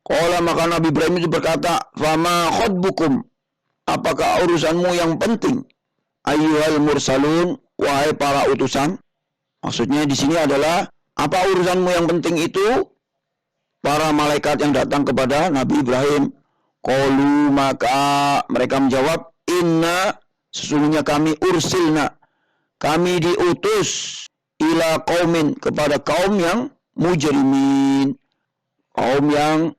Qala maka Nabi Ibrahim itu berkata, "Fama khotbukum?" Apakah urusanmu yang penting? Ayyuhal mursalun, wahai para utusan. Maksudnya di sini adalah apa urusanmu yang penting itu? Para malaikat yang datang kepada Nabi Ibrahim. Qalu, maka mereka menjawab, "Inna, sesungguhnya kami ursilna, kami diutus ila qaumin, kepada kaum yang mujrimin." Kaum yang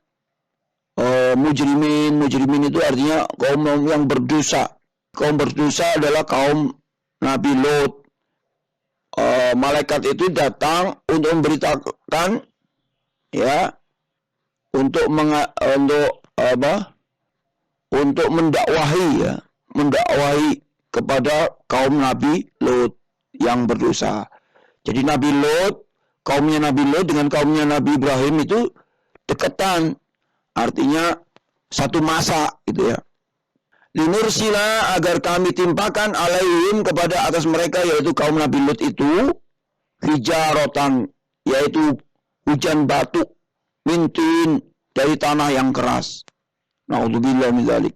mujrimin itu artinya kaum yang berdosa. Kaum berdosa adalah kaum Nabi Lot. Malaikat itu datang untuk memberitakan, ya, untuk mendakwahi, ya, mendakwahi kepada kaum Nabi Lot yang berdosa. Jadi Nabi Lot, kaumnya Nabi Lot dengan kaumnya Nabi Ibrahim itu dekatan, artinya satu masa gitu ya. Linursila, agar kami timpakan alaihim, kepada atas mereka, yaitu kaum Nabi Lut itu, hijaratan, yaitu hujan batu, mintin, dari tanah yang keras. Na'udzubillah min dzalik.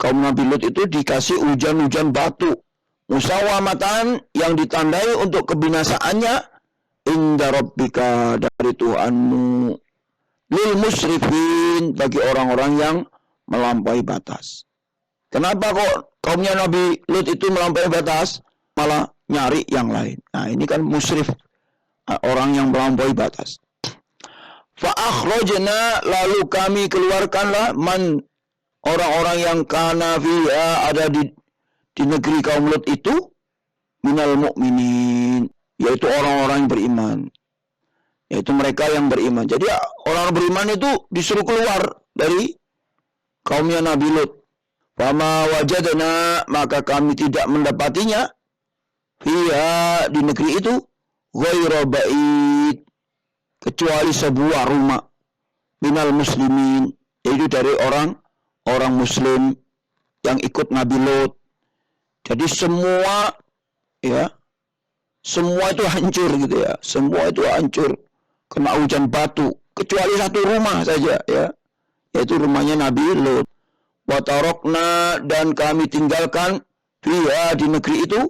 Kaum Nabi Lut itu dikasih hujan-hujan batu, musawamatan, yang ditandai untuk kebinasaannya, inda rabbika, dari Tuhanmu, lil musrifin, bagi orang-orang yang melampaui batas. Kenapa kok kaumnya Nabi Lut itu melampaui batas, malah nyari yang lain? Nah, ini kan musrif, orang yang melampaui batas. Fa akhrajna, lalu kami keluarkanlah, man, orang-orang yang kana fiha, ada di negeri kaum Lut itu, minal mu'minin, yaitu orang-orang yang beriman, yaitu mereka yang beriman. Jadi orang beriman itu disuruh keluar dari kaumnya Nabi Lut. Fama wajadna, maka kami tidak mendapatinya, fiha, di negeri itu, ghairu ba'id, kecuali sebuah rumah, minal muslimin, yaitu dari orang muslim yang ikut Nabi Lut. Jadi semua, ya, semua itu hancur gitu ya, semua itu hancur kena hujan batu, kecuali satu rumah saja, ya, yaitu rumahnya Nabi Lut. Wa tarokna, dan kami tinggalkan, fiha, di negeri itu,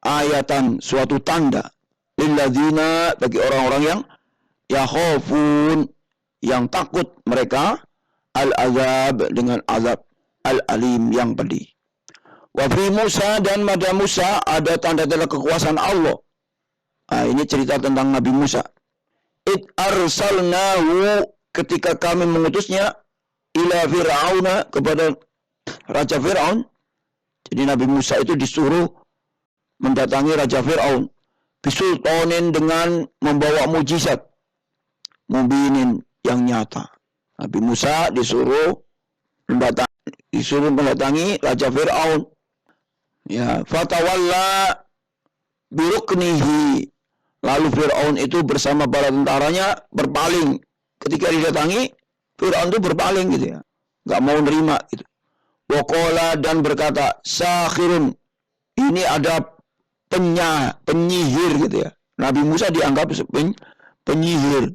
ayatan, suatu tanda, lilladzina, bagi orang-orang yang yakhafun, yang takut mereka, al-azab, dengan azab al-alim, yang pedih. Wa fi Musa, dan pada Musa ada tanda-tanda kekuasaan Allah. Nah, ini cerita tentang Nabi Musa. Id arsalnahu, ketika kami mengutusnya, ila Fir'auna, kepada Raja Fir'aun. Jadi Nabi Musa itu disuruh mendatangi Raja Fir'aun, bisultanin, dengan membawa mujizat, mubinin, yang nyata. Nabi Musa disuruh mendatangi Raja Fir'aun. Ya, fatawalla biruknihi, lalu Fir'aun itu bersama para tentaranya berpaling. Ketika didatangi, Fir'aun itu berpaling gitu ya, nggak mau nerima gitu. Waqala, dan berkata, sakhirun, ini ada penyihir gitu ya. Nabi Musa dianggap penyihir.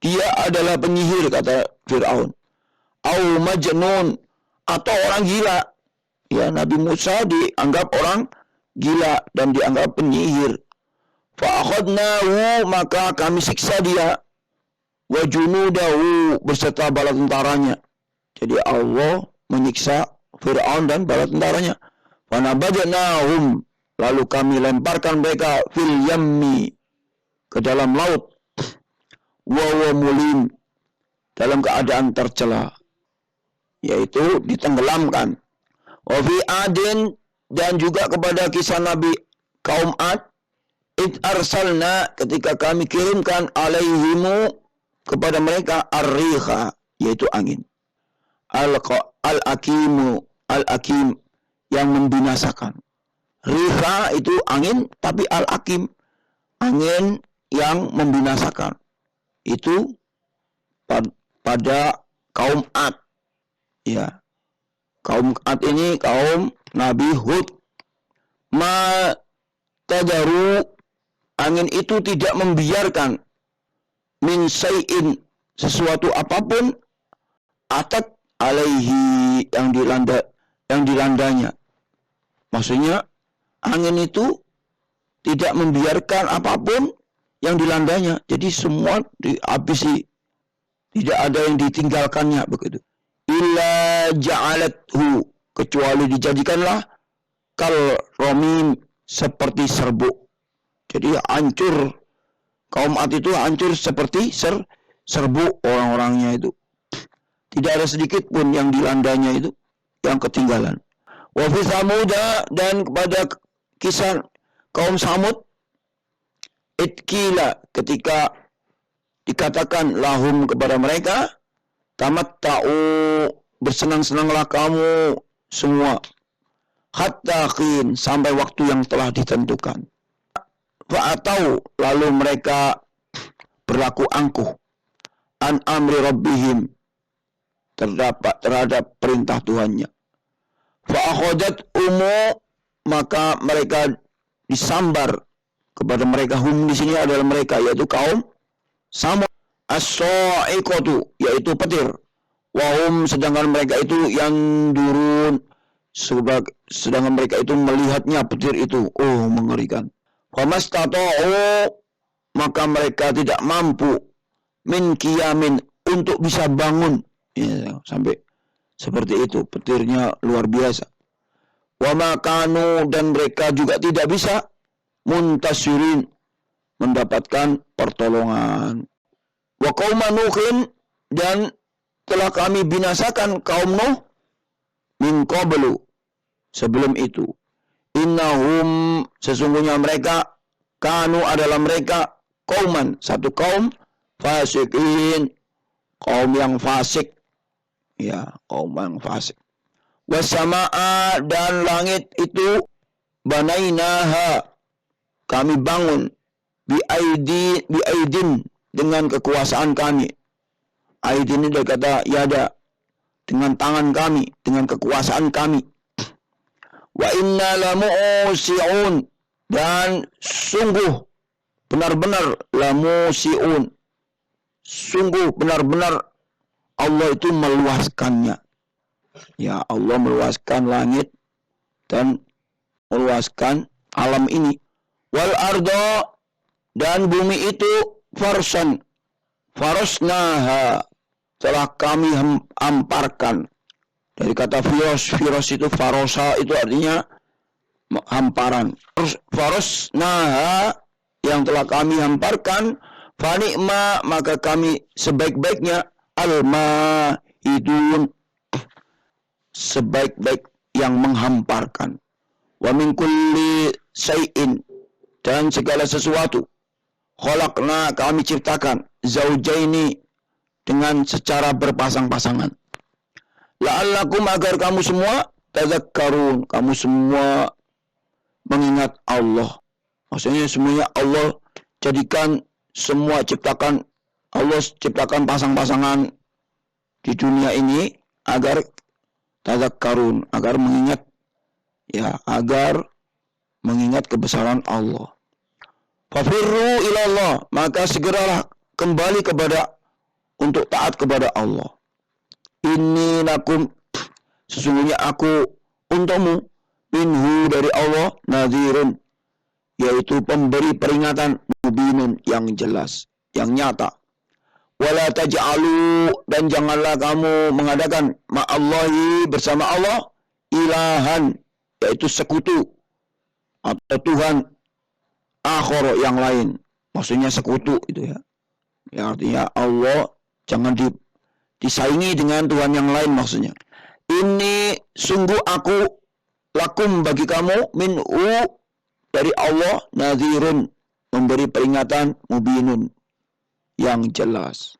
Dia adalah penyihir, kata Fir'aun. Au majnun, atau orang gila. Ya, Nabi Musa dianggap orang gila dan dianggap penyihir. Fa akhadnahu, maka kami siksa dia, wa junudahu, beserta bala tentaranya. Jadi Allah menyiksa Fir'aun dan bala tentaranya. Fa nabadnahum, lalu kami lemparkan mereka, fil yammi, ke dalam laut, wa mulim, dalam keadaan tercela, yaitu ditenggelamkan. Wa fi Adin, dan juga kepada kisah Nabi kaum Ad, id arsalna, ketika kami kirimkan, alaihimu, kepada mereka, ar-riha, yaitu angin, al-akim, yang membinasakan. Riha itu angin, tapi al-akim, angin yang membinasakan. Itu pada kaum Ad, ya. Kaum Ad ini kaum Nabi Hud. Ma tadaru, angin itu tidak membiarkan, min syai'in, sesuatu apapun atat alaihi yang dilandanya. Maksudnya angin itu tidak membiarkan apapun yang dilandanya. Jadi semua dihabisi. Tidak ada yang ditinggalkannya begitu. Illa ja'alathu, kecuali dijadikanlah kal romim, seperti serbuk. Jadi hancur. Kaum Ad itu hancur seperti serbuk orang-orangnya itu. Tidak ada sedikit pun yang dilandanya itu yang ketinggalan. Wa fi Samuda, dan kepada kisah kaum Samud, itkila, ketika dikatakan lahum kepada mereka, tamatta'u, bersenang-senanglah kamu semua, hatta qin, sampai waktu yang telah ditentukan. Fa'atau, lalu mereka berlaku angkuh, an amri rabbihim, terhadap perintah Tuhannya. Fa'akhodat umu, maka mereka disambar kepada mereka. Hum di sini adalah mereka, yaitu kaum Samud. As-sa'iqatu, yaitu petir. Wahum, sedangkan mereka itu yang durun, sedangkan mereka itu melihatnya petir itu. Oh, mengerikan. Famastata'u, maka mereka tidak mampu min qiyamin, untuk bisa bangun. Ya, sampai seperti itu, petirnya luar biasa. Wa makanu, dan mereka juga tidak bisa muntasirin, mendapatkan pertolongan. Wa qauma Nuhin, dan telah kami binasakan kaum Nuh min qablu, sebelum itu. Innahum, sesungguhnya mereka, kanu, adalah mereka, kauman, satu kaum, fasikin, kaum yang fasik. Ya, kaum yang fasik. Wasama'a, dan langit itu, banainaha, kami bangun, biaidin, dengan kekuasaan kami. Aidin ini dari kata yada, dengan tangan kami, dengan kekuasaan kami. Wa inna lamu'si'un, dan sungguh benar-benar lamu'si'un, sungguh benar-benar Allah itu meluaskannya. Ya, Allah meluaskan langit dan meluaskan alam ini. Wal ardo, dan bumi itu farosnaha, telah kami hamparkan. Dari kata firos itu farosa, itu artinya hamparan. Farosnaha, yang telah kami hamparkan. Fanikma, maka kami sebaik-baiknya, al-mahidun, sebaik-baik yang menghamparkan. Wa min kulli syai'in, dan segala sesuatu, khalaqna, kami ciptakan, zaujaini, dengan secara berpasang-pasangan. La'allakum, agar kamu semua, tadzakkarun, kamu semua mengingat Allah. Maksudnya semuanya Allah jadikan, semua ciptakan, Allah ciptakan pasang-pasangan di dunia ini agar tadzakkarun, agar mengingat, ya, agar mengingat kebesaran Allah. Fafirru ilallah, maka segeralah kembali untuk taat kepada Allah. Inni lakum, sesungguhnya aku untukmu, minhu, dari Allah, nadhirun, yaitu pemberi peringatan, mubinun, yang jelas, yang nyata. Wala taj'alu, dan janganlah kamu mengadakan ma'allahi, bersama Allah, ilahan, yaitu sekutu atau Tuhan, akhor, yang lain. Maksudnya sekutu itu ya. Ya, artinya Allah jangan disaingi dengan Tuhan yang lain maksudnya. Ini sungguh aku, lakum, bagi kamu, minhu, dari Allah, nadhirun, memberi peringatan, mubinun, yang jelas.